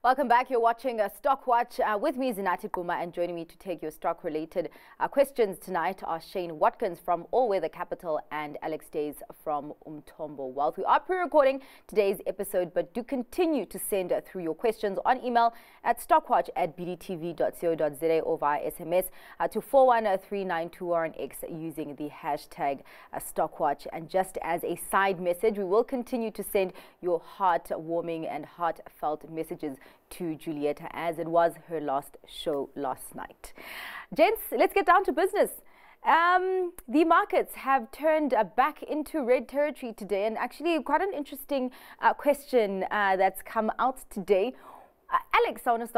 Welcome back. You're watching Stock Watch. With me is Zinati Kuma, and joining me to take your stock-related questions tonight are Shane Watkins from All Weather Capital and Alex Duys from Umthombo Wealth. We are pre-recording today's episode, but do continue to send through your questions on email at stockwatch@bdtv.co.za or via SMS to 41392 or on X using the hashtag StockWatch. And just as a side message, we will continue to send your heartwarming and heartfelt messages to Julieta, as it was her last show last night. Gents, let's get down to business. The markets have turned back into red territory today, and actually quite an interesting question that's come out today. Alex, I want to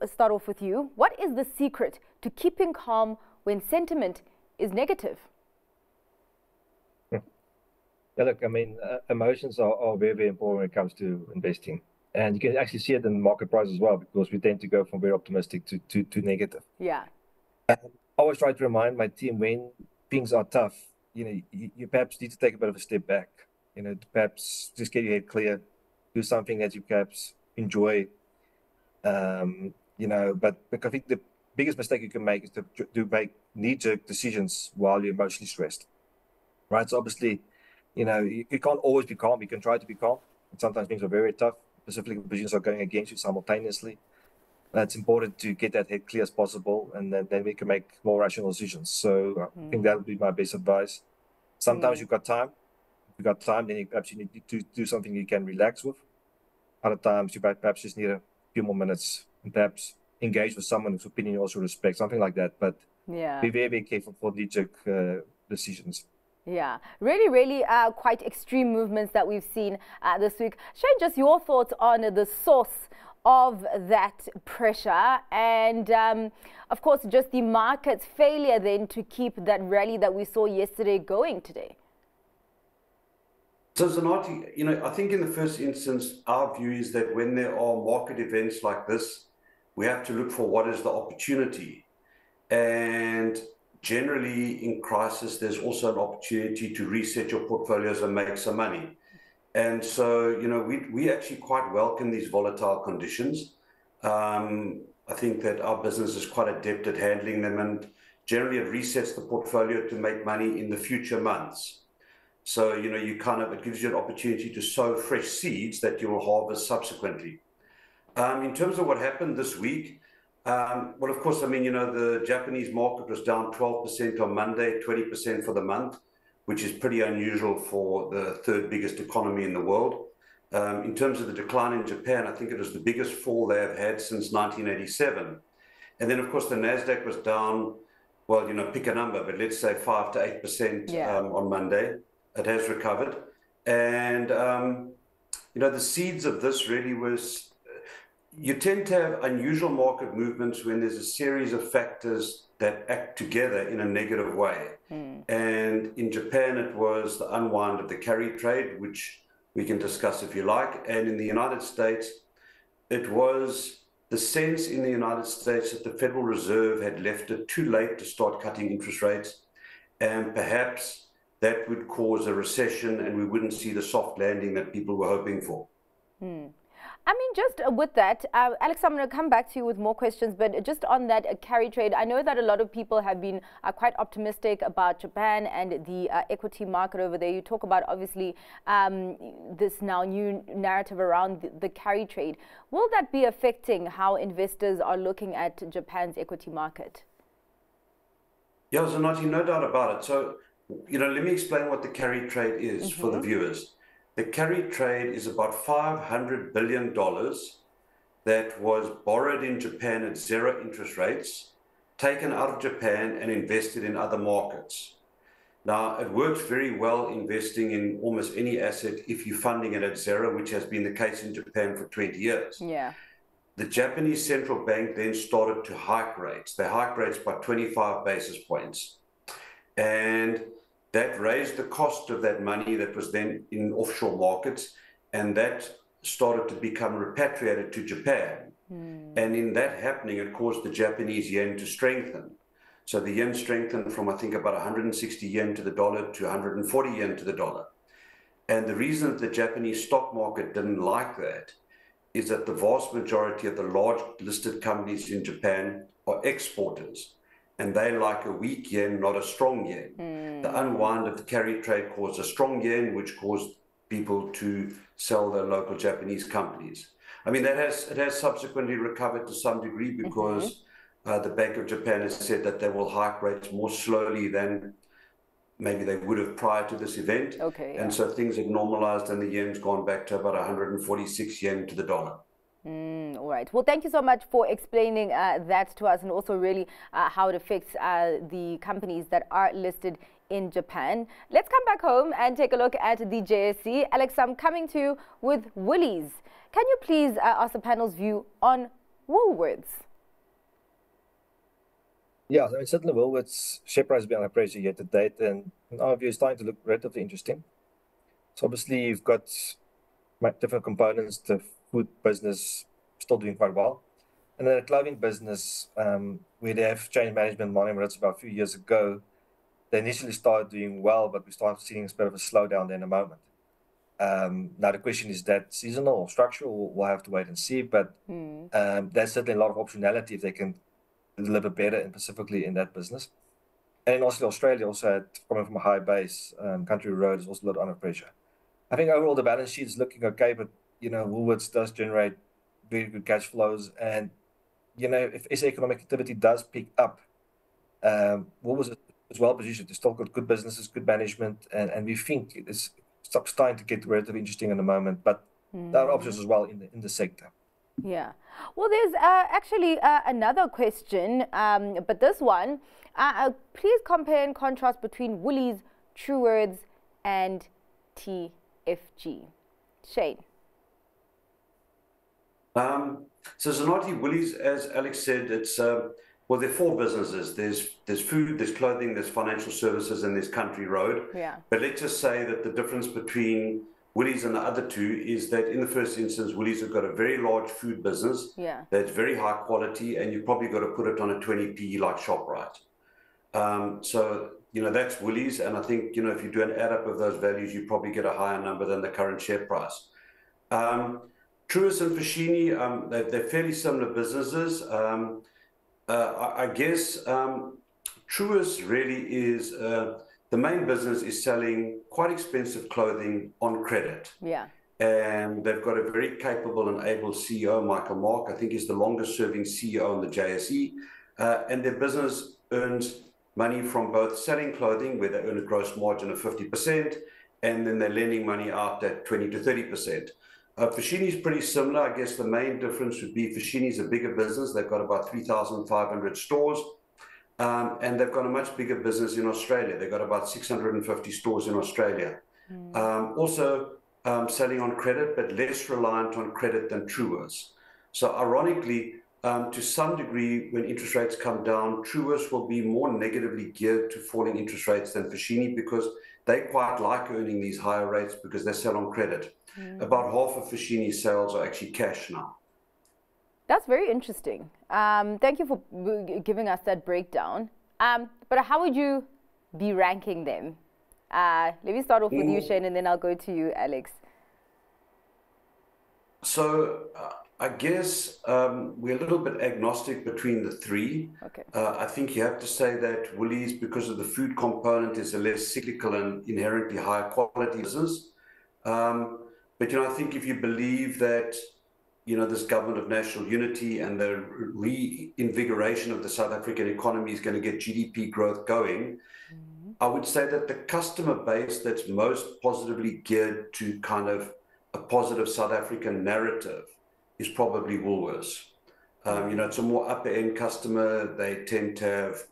start off with you. What is the secret to keeping calm when sentiment is negative? Yeah, look, I mean, emotions are very, very important when it comes to investing. And you can actually see it in the market price as well, because we tend to go from very optimistic to negative. Yeah. I always try to remind my team, when things are tough, you perhaps need to take a bit of a step back. Perhaps just get your head clear, do something that you perhaps enjoy. But I think the biggest mistake you can make is to make knee-jerk decisions while you're emotionally stressed. Right? So obviously, you can't always be calm. You can try to be calm, and sometimes things are very tough. Specifically, positions are going against you simultaneously. It's important to get that head clear as possible, and then we can make more rational decisions. So I think that would be my best advice. Sometimes you've got time. If you've got time, then perhaps you need to do something you can relax with. Other times, you perhaps just need a few more minutes and perhaps engage with someone whose opinion you also respect, something like that. But be very, very careful for knee-jerk decisions. Yeah, really quite extreme movements that we've seen this week. Shane, just your thoughts on the source of that pressure and, of course, just the market's failure then to keep that rally that we saw yesterday going today. So, Zanati, I think in the first instance, our view is that when there are market events like this, we have to look for what is the opportunity. And generally, in crisis, there's also an opportunity to reset your portfolios and make some money. And so, we actually quite welcome these volatile conditions. I think that our business is quite adept at handling them, and generally it resets the portfolio to make money in the future months. So, it gives you an opportunity to sow fresh seeds that you will harvest subsequently. In terms of what happened this week, well, of course, the Japanese market was down 12% on Monday, 20% for the month, which is pretty unusual for the third biggest economy in the world. In terms of the decline in Japan, I think it was the biggest fall they have had since 1987. And then, of course, the NASDAQ was down, well, pick a number, but let's say 5 to 8% on Monday. It has recovered. And, the seeds of this really was, you tend to have unusual market movements when there's a series of factors that act together in a negative way. And in Japan, it was the unwind of the carry trade, which we can discuss if you like. And in the United States, it was the sense in the United States that the Federal Reserve had left it too late to start cutting interest rates. And perhaps that would cause a recession and we wouldn't see the soft landing that people were hoping for. Just with that, Alex, I'm going to come back to you with more questions, but just on that carry trade, I know that a lot of people have been quite optimistic about Japan and the equity market over there. You talk about, obviously, this now new narrative around the carry trade. Will that be affecting how investors are looking at Japan's equity market? Yeah, Zanati, no doubt about it. So, let me explain what the carry trade is for the viewers. The carry trade is about $500 billion that was borrowed in Japan at zero interest rates, taken out of Japan and invested in other markets. Now, it works very well investing in almost any asset if you're funding it at zero, which has been the case in Japan for 20 years. Yeah. The Japanese central bank then started to hike rates. They hiked rates by 25 basis points. And that raised the cost of that money that was then in offshore markets, and that started to become repatriated to Japan. And in that happening, it caused the Japanese yen to strengthen. So the yen strengthened from, I think, about 160 yen to the dollar to 140 yen to the dollar. And the reason that the Japanese stock market didn't like that is that the vast majority of the large listed companies in Japan are exporters, and they like a weak yen, not a strong yen. The unwind of the carry trade caused a strong yen, which caused people to sell their local Japanese companies. I mean, it has subsequently recovered to some degree because the Bank of Japan has said that they will hike rates more slowly than maybe they would have prior to this event. Okay. And so things have normalized and the yen's gone back to about 146 yen to the dollar. All right. Well, thank you so much for explaining that to us, and also really how it affects the companies that are listed in Japan. Let's come back home and take a look at the JSE. Alex, I'm coming to you with Woolies. Can you please ask the panel's view on Woolworths? Yeah, I mean, certainly Woolworths' share price has been under pressure year to date, and in our view, it's starting to look relatively interesting. So obviously, you've got different components. The food business still doing quite well. And then the clothing business, where they have changed management money about a few years ago, they initially started doing well, but we started seeing a bit of a slowdown there in a moment. Now, the question is that seasonal or structural? We'll have to wait and see, but there's certainly a lot of optionality if they can deliver better, and specifically in that business. And also Australia also had, coming from a high base, Country Road is also a lot under pressure. I think overall the balance sheet is looking okay, but Woolworths does generate very good cash flows, and if SA economic activity does pick up, Woolworths is well positioned. It's still got good businesses, good management, and we think it's starting to get relatively interesting in the moment. But there are options as well in the sector. Yeah. Well, there's actually another question, but this one, please compare and contrast between Woolies, Truworths, and TFG. Shane. So Zanati, Woolies, as Alex said, it's well, there are four businesses. There's food, there's clothing, there's financial services, and there's Country Road. Yeah. But let's just say that the difference between Woolies and the other two is that in the first instance, Woolies have got a very large food business that's very high quality, and you've probably got to put it on a 20p like ShopRite. So that's Woolies, and I think if you do an add up of those values, you probably get a higher number than the current share price. Truworths and Foschini, they're fairly similar businesses. I guess Truworths really is the main business is selling quite expensive clothing on credit. Yeah. And they've got a very capable and able CEO, Michael Mark. I think he's the longest serving CEO in the JSE. And their business earns money from both selling clothing, where they earn a gross margin of 50%, and then they're lending money out at 20 to 30%. Foschini is pretty similar. I guess the main difference would be Foschini is a bigger business. They've got about 3,500 stores. And they've got a much bigger business in Australia. They've got about 650 stores in Australia. Also selling on credit, but less reliant on credit than Truworths. So ironically, to some degree, when interest rates come down, Truworths will be more negatively geared to falling interest rates than Foschini, because they quite like earning these higher rates because they sell on credit. About half of Foschini's sales are actually cash now. That's very interesting. Thank you for giving us that breakdown. But how would you be ranking them? Let me start off with you, Shane, and then I'll go to you, Alex. So I guess we're a little bit agnostic between the three. Okay. I think you have to say that Woolies, because of the food component, is a less cyclical and inherently higher quality business. But I think if you believe that this government of national unity and the reinvigoration of the South African economy is going to get GDP growth going, I would say that the customer base that's most positively geared to kind of a positive South African narrative is probably Woolworths. It's a more upper-end customer. They tend to have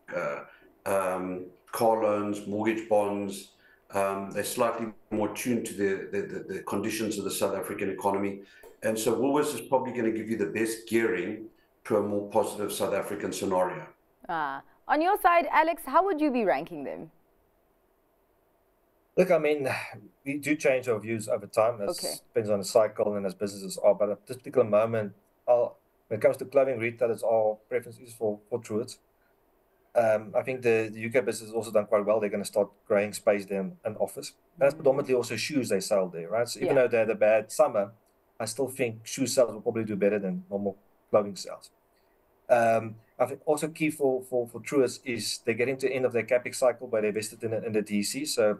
car loans, mortgage bonds. They're slightly more tuned to the conditions of the South African economy. And so Woolworths is probably going to give you the best gearing to a more positive South African scenario. On your side, Alex, how would you be ranking them? Look, I mean, we do change our views over time. It depends on the cycle and as businesses are. But at this particular moment, when it comes to clothing retailers, our preference is for Truworths. I think the UK business has also done quite well. They're going to start growing space there in office. That's predominantly also shoes they sell there, right? So even though they had a bad summer, I still think shoe sales will probably do better than normal clothing sales. I think also key for Truworths is they're getting to the end of their capex cycle, but they invested in the DC. So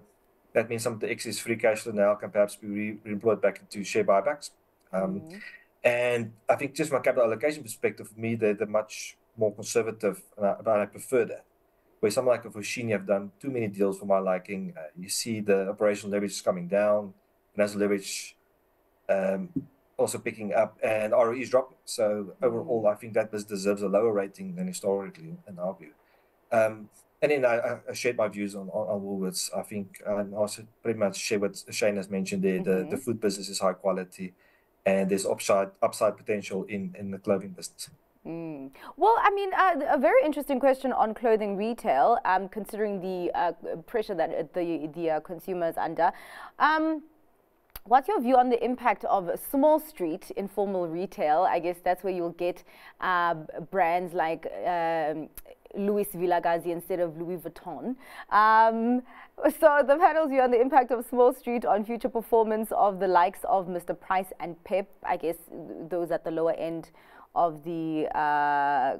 that means some of the excess free cash flow now can perhaps be re-employed back into share buybacks. And I think just from a capital allocation perspective, for me, they're much more conservative, and I prefer that. Where someone like a Foschini have done too many deals for my liking. You see the operational leverage is coming down, financial leverage also picking up, and ROE is dropping. So overall, I think that this deserves a lower rating than historically, in our view. And then I shared my views on Woolworths. I think I also pretty much share what Shane has mentioned there. The food business is high quality, and there's upside potential in the clothing business. Well, I mean, a very interesting question on clothing retail, considering the pressure that the consumer is under. What's your view on the impact of small street informal retail? I guess that's where you'll get brands like Louis Villagazi instead of Louis Vuitton. So the panel's view on the impact of small street on future performance of the likes of Mr. Price and Pep, I guess those at the lower end of the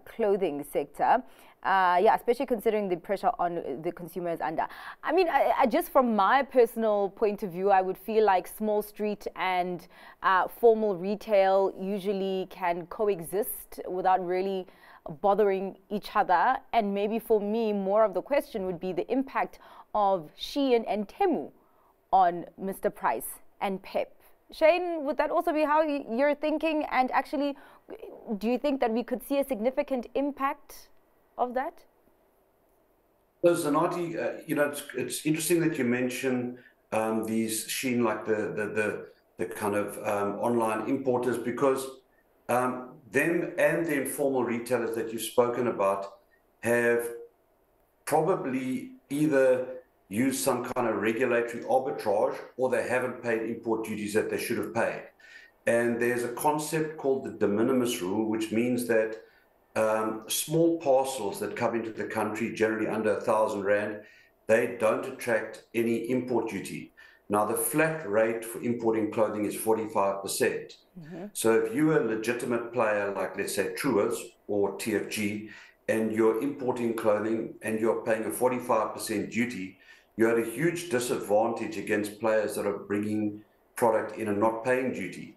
clothing sector. Yeah, especially considering the pressure on the consumers under. I mean, I just from my personal point of view, I would feel like small street and formal retail usually can coexist without really bothering each other. And maybe for me, more of the question would be the impact of Shein and Temu on Mr. Price and Pep. Shane, would that also be how you're thinking? And actually, do you think that we could see a significant impact of that? So, Zanati, you know, it's interesting that you mention these Shein, like the kind of online importers, because them and the informal retailers that you've spoken about have probably either used some kind of regulatory arbitrage, or they haven't paid import duties that they should have paid. And there's a concept called the de minimis rule, which means that small parcels that come into the country, generally under 1,000 Rand, they don't attract any import duty. Now, the flat rate for importing clothing is 45%. So if you're a legitimate player, like let's say Truworths or TFG, and you're importing clothing and you're paying a 45% duty, you're at a huge disadvantage against players that are bringing product in and not paying duty.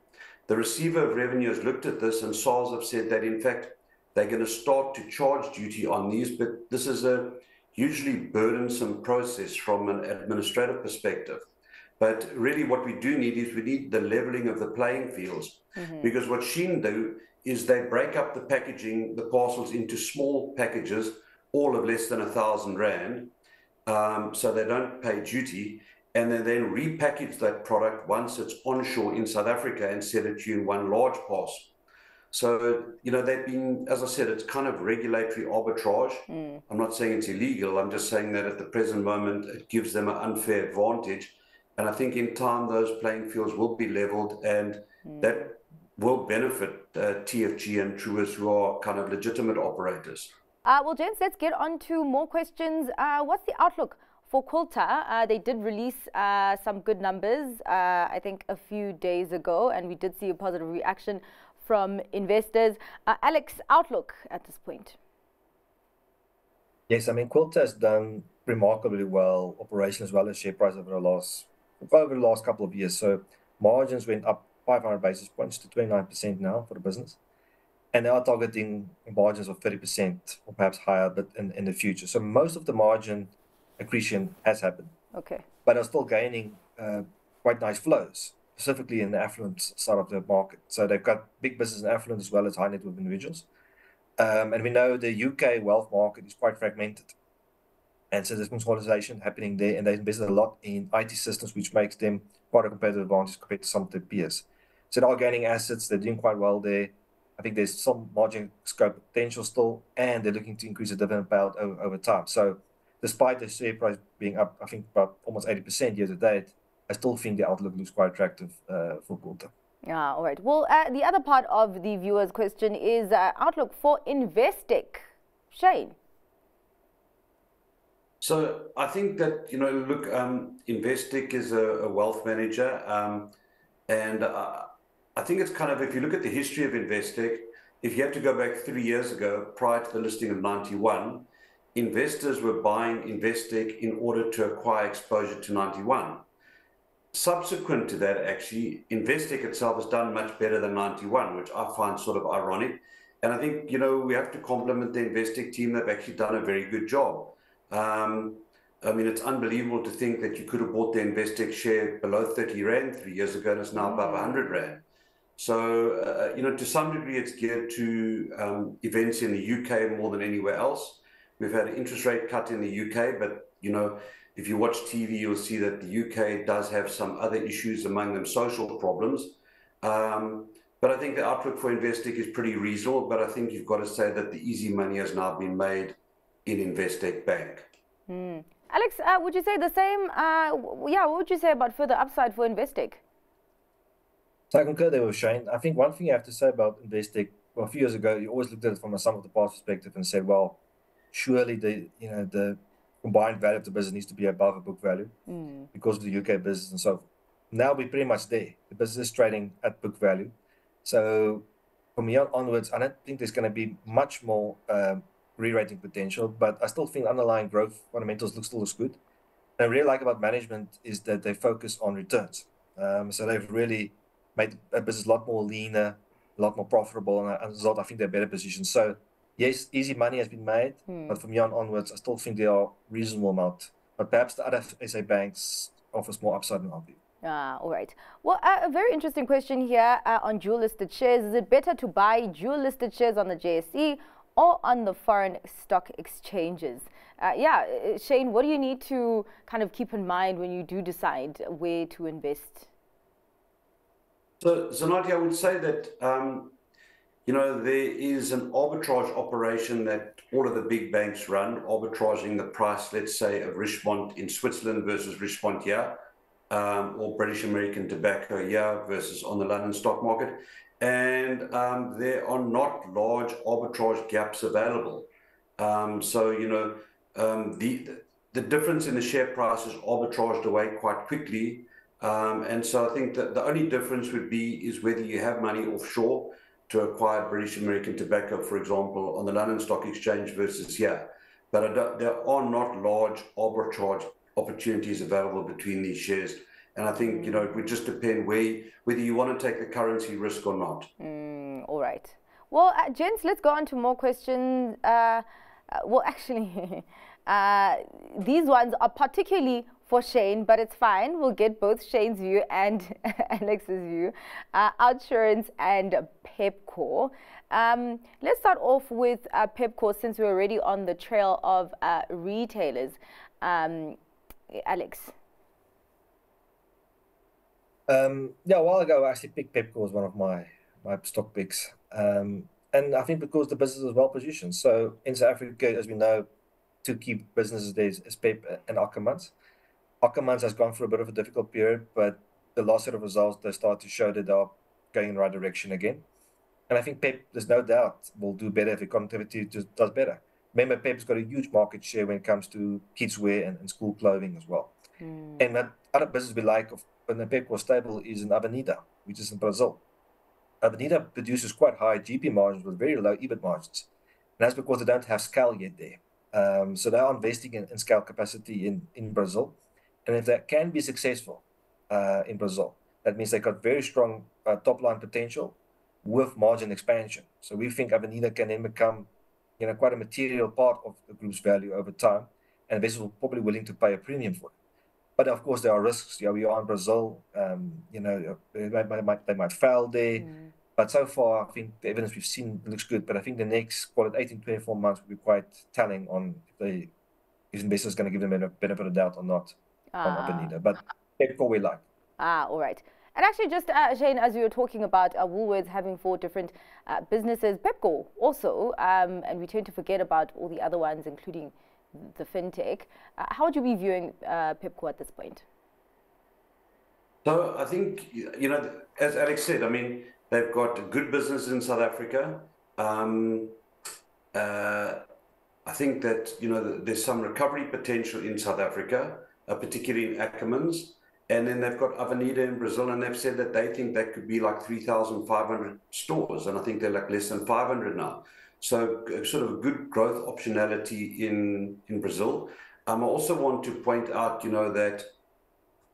The receiver of revenue has looked at this, and SARS have said that in fact they're going to start to charge duty on these, but this is a hugely burdensome process from an administrative perspective. But really what we do need is we need the leveling of the playing fields, because what Shein do is they break up the packaging, the parcels, into small packages, all of less than 1,000 Rand, so they don't pay duty, and they then repackage that product once it's onshore in South Africa and sell it to you in one large parcel. So, you know, they've been, as I said, it's kind of regulatory arbitrage. I'm not saying it's illegal. I'm just saying that at the present moment, it gives them an unfair advantage. And I think in time, those playing fields will be leveled, and that will benefit TFG and Truworths, who are kind of legitimate operators. Well, gents, let's get on to more questions. What's the outlook for Quilter? They did release some good numbers, I think, a few days ago, and we did see a positive reaction from investors. Alex, outlook at this point? Yes, I mean, Quilter has done remarkably well, operation as well as share price over the last couple of years. So margins went up 500 basis points to 29% now for the business. And they are targeting margins of 30% or perhaps higher, but in the future. So most of the margin accretion has happened. Okay. But they're still gaining quite nice flows, specifically in the affluent side of the market. So they've got big business in affluent as well as high net worth individuals. And we know the UK wealth market is quite fragmented. And so there's consolidation happening there, and they invested a lot in IT systems, which makes them quite a competitive advantage compared to some of their peers. So they are gaining assets, they're doing quite well there. I think there's some margin scope potential still, and they're looking to increase the dividend payout over time. So despite the share price being up, I think about almost 80% year to date, I still think the outlook looks quite attractive for Quilter. Yeah, all right. Well, the other part of the viewer's question is outlook for Investec. Shane? So I think that, you know, look, Investec is a wealth manager, and I think it's kind of, if you look at the history of Investec, if you have to go back 3 years ago, prior to the listing of 91, investors were buying Investec in order to acquire exposure to 91. Subsequent to that, actually, Investec itself has done much better than 91, which I find sort of ironic. And I think, we have to compliment the Investec team. They've actually done a very good job. I mean, it's unbelievable to think that you could have bought the Investec share below 30 Rand 3 years ago, and it's now above 100 Rand. So, to some degree, it's geared to events in the UK more than anywhere else. We've had an interest rate cut in the UK, but, if you watch TV, you'll see that the UK does have some other issues, among them social problems. But I think the outlook for Investec is pretty reasonable, but I think you've got to say that the easy money has now been made in Investec Bank. Alex, would you say the same? What would you say about further upside for Investec? So I concur there with Shane. I think one thing you have to say about Investec, well, a few years ago, you always looked at it from a sum of the parts perspective and said, well, surely the combined value of the business needs to be above a book value because of the UK business and so forth. Now we're pretty much there. The business is trading at book value. So from here onwards, I don't think there's going to be much more re-rating potential, but I still think underlying growth fundamentals still looks good. And I really like about management is that they focus on returns. So they've really made a business a lot more leaner, a lot more profitable, and as a result, I think they're better positioned. So yes, easy money has been made, but from here onwards, I still think they are reasonable amount. But perhaps the other SA banks offers more upside in our view. All right. Well, a very interesting question here on dual-listed shares. Is it better to buy dual-listed shares on the JSE or on the foreign stock exchanges? Shane, what do you need to kind of keep in mind when you do decide where to invest? So, Zanotti, I would say that, there is an arbitrage operation that all of the big banks run, arbitraging the price, let's say, of Richemont in Switzerland versus Richemont here, or British American tobacco here versus on the London stock market. And there are not large arbitrage gaps available. The difference in the share price is arbitraged away quite quickly. And so I think that the only difference would be is whether you have money offshore to acquire British American tobacco, for example, on the London Stock Exchange versus here. But there are not large arbitrage opportunities available between these shares. And I think, it would just depend whether you want to take the currency risk or not. All right. Well, gents, let's go on to more questions. These ones are particularly for Shane, but it's fine. We'll get both Shane's view and Alex's view. Outsurance and Pepkor. Let's start off with Pepkor, since we're already on the trail of retailers. Alex. A while ago, I actually picked Pepkor as one of my stock picks. And I think because the business is well positioned. So in South Africa, as we know, two key businesses there is Pep and Ackermans. Ackermans has gone through a bit of a difficult period, but the last set of results, they start to show that they are going in the right direction again. And I think Pep, there's no doubt, will do better if the connectivity just does better. Remember, Pep's got a huge market share when it comes to kids' wear and school clothing as well. And that other business we like when the Pep was stable is in Avenida, which is in Brazil. Avenida produces quite high GP margins with very low EBIT margins. And that's because they don't have scale yet there. So they are investing in scale capacity in Brazil. And if that can be successful in Brazil, that means they've got very strong top-line potential with margin expansion. So we think Avenida can then become quite a material part of the group's value over time. And investors will probably willing to pay a premium for it. But of course, there are risks. We are in Brazil. They might fail there. But so far, I think the evidence we've seen looks good. But I think the next, call it 18, 24 months, will be quite telling on if investors are going to give them a benefit of doubt or not on Avenida. But Pepkor we like. All right. And actually, just Shane, as we were talking about Woolworths having 4 different businesses, Pepkor also, and we tend to forget about all the other ones, including the fintech. How would you be viewing Pepkor at this point? So I think, as Alex said, I mean, they've got a good business in South Africa. I think that, there's some recovery potential in South Africa, particularly in Ackermans. And then they've got Avenida in Brazil, and they've said that they think that could be like 3,500 stores. And I think they're like less than 500 now. So sort of a good growth optionality in Brazil. I also want to point out, that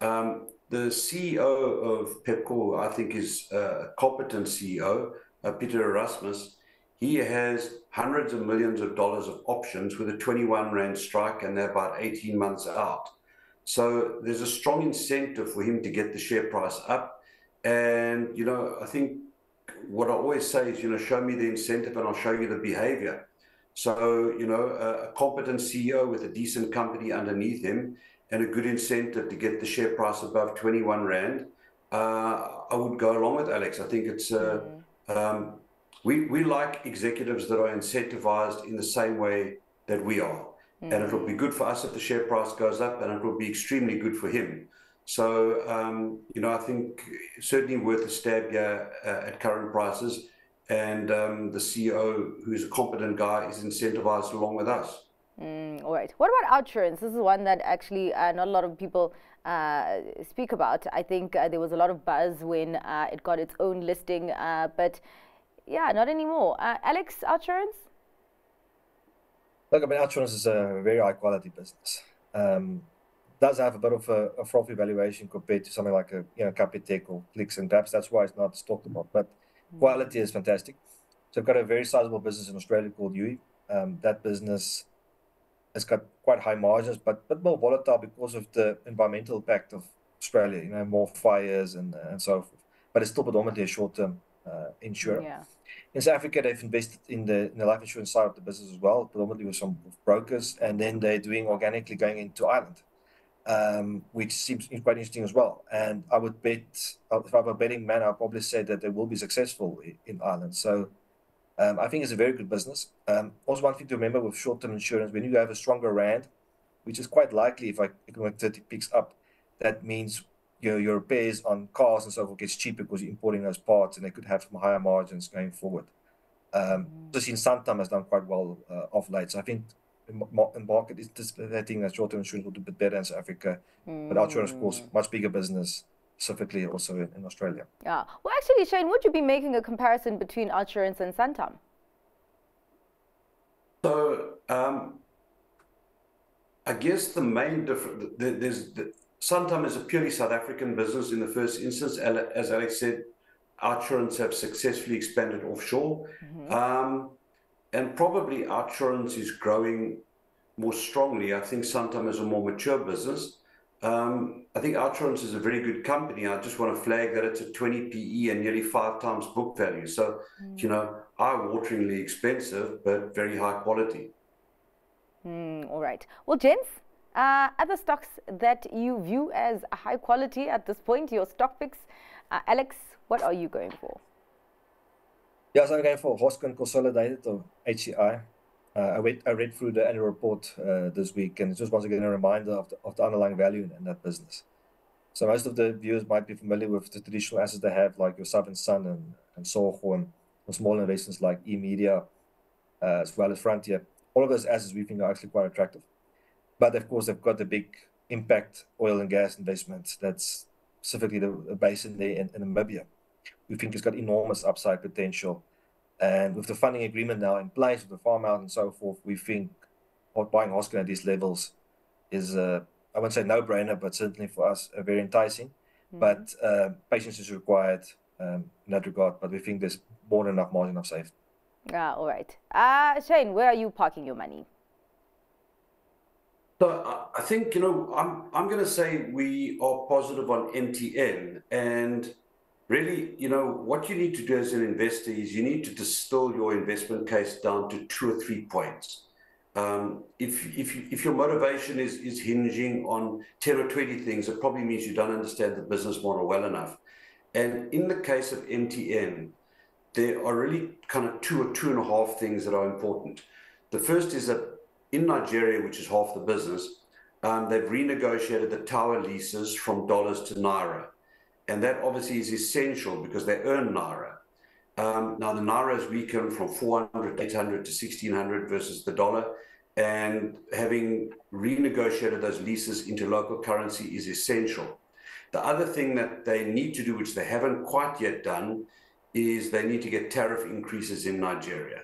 the CEO of Pepco, I think, is a competent CEO, Peter Erasmus. He has hundreds of millions of dollars of options with a 21 Rand strike, and they're about 18 months out. So there's a strong incentive for him to get the share price up. And, I think what I always say is, show me the incentive and I'll show you the behavior. So, a competent CEO with a decent company underneath him and a good incentive to get the share price above 21 Rand, I would go along with Alex. I think it's, we like executives that are incentivized in the same way that we are. And it'll be good for us if the share price goes up, and it will be extremely good for him. So, I think certainly worth a stab here at current prices. And the CEO, who's a competent guy, is incentivized along with us. All right. What about OUTsurance? This is one that actually not a lot of people speak about. I think there was a lot of buzz when it got its own listing, but yeah, not anymore. Alex, OUTsurance? Look, I mean, OUTsurance is a very high quality business. Does have a bit of a frothy valuation compared to something like Capitec or Clicks, and perhaps that's why it's not talked about. But quality is fantastic. So I've got a very sizable business in Australia called Duys. That business has got quite high margins, but more volatile because of the environmental impact of Australia. More fires and so forth. But it's still predominantly a short-term insurer. Yeah. In South Africa, they've invested in the life insurance side of the business as well, predominantly with some brokers, and then they're doing organically going into Ireland, which seems quite interesting as well. And I would bet, if I were a betting man, I'd probably say that they will be successful in Ireland. So I think it's a very good business. Also, one thing to remember with short-term insurance, when you have a stronger rand, which is quite likely if economic activity picks up, that means your repairs on cars and so forth gets cheaper because you're importing those parts, and they could have some higher margins going forward. Just in Santam has done quite well of late. So I think the market is just letting that short-term insurance will do a bit better in South Africa. But OUTsurance, of course, much bigger business, specifically also in Australia. Yeah. Well, actually, Shane, would you be making a comparison between OUTsurance and Santam? So I guess the main difference, Santam is a purely South African business in the first instance. As Alex said, OUTsurance have successfully expanded offshore. And probably OUTsurance is growing more strongly. I think Santam is a more mature business. I think OUTsurance is a very good company. I just want to flag that it's a 20 PE and nearly 5 times book value. So, eye-wateringly expensive, but very high quality. All right. Well, gents, other stocks that you view as high quality at this point, your stock picks. Alex, what are you going for? Yeah, so I'm going for Hoskins Consolidated, or HCI. I read through the annual report this week, and it's just once again a reminder of the underlying value in that business. So most of the viewers might be familiar with the traditional assets they have, like your Southern Sun and Soho, and small investments like eMedia, as well as Frontier. All of those assets we think are actually quite attractive. But of course, they've got the big impact oil and gas investments. That's specifically the basin there in Namibia. We think it's got enormous upside potential. And with the funding agreement now in place, with the farm out and so forth, we think buying Hoskins at these levels is, I wouldn't say no-brainer, but certainly for us, very enticing. But patience is required in that regard. But we think there's more than enough margin of safety. All right. Shane, where are you parking your money? So I think, I'm going to say we are positive on MTN. And really, what you need to do as an investor is you need to distill your investment case down to 2 or 3 points. If your motivation is hinging on 10 or 20 things, it probably means you don't understand the business model well enough. And in the case of MTN, there are really kind of 2 or 2.5 things that are important. The first is that in Nigeria, which is half the business, they've renegotiated the tower leases from dollars to naira. And that obviously is essential because they earn naira. Now, the naira has weakened from 400, 800 to 1600 versus the dollar. And having renegotiated those leases into local currency is essential. The other thing that they need to do, which they haven't quite yet done, is they need to get tariff increases in Nigeria.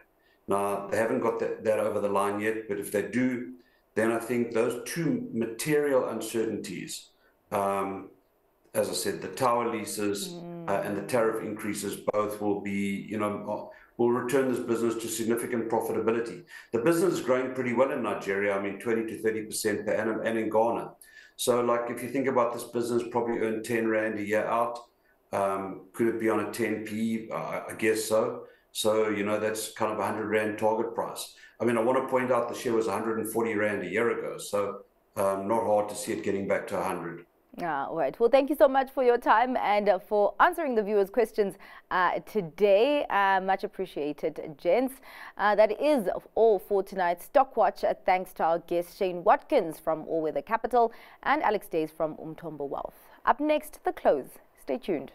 Now, they haven't got that over the line yet, but if they do, then I think those two material uncertainties, as I said, the tower leases and the tariff increases, both will be, will return this business to significant profitability. The business is growing pretty well in Nigeria. I mean, 20 to 30% per annum, and in Ghana. So, like, if you think about this business, probably earn 10 Rand a year out. Could it be on a 10p? I guess so. So, that's kind of 100 Rand target price. I mean, I want to point out the share was 140 Rand a year ago. So, not hard to see it getting back to 100. All right. Well, thank you so much for your time and for answering the viewers' questions today. Much appreciated, gents. That is all for tonight's Stock Watch. Thanks to our guests, Shane Watkins from All Weather Capital and Alex Duys from Umthombo Wealth. Up next, The Close. Stay tuned.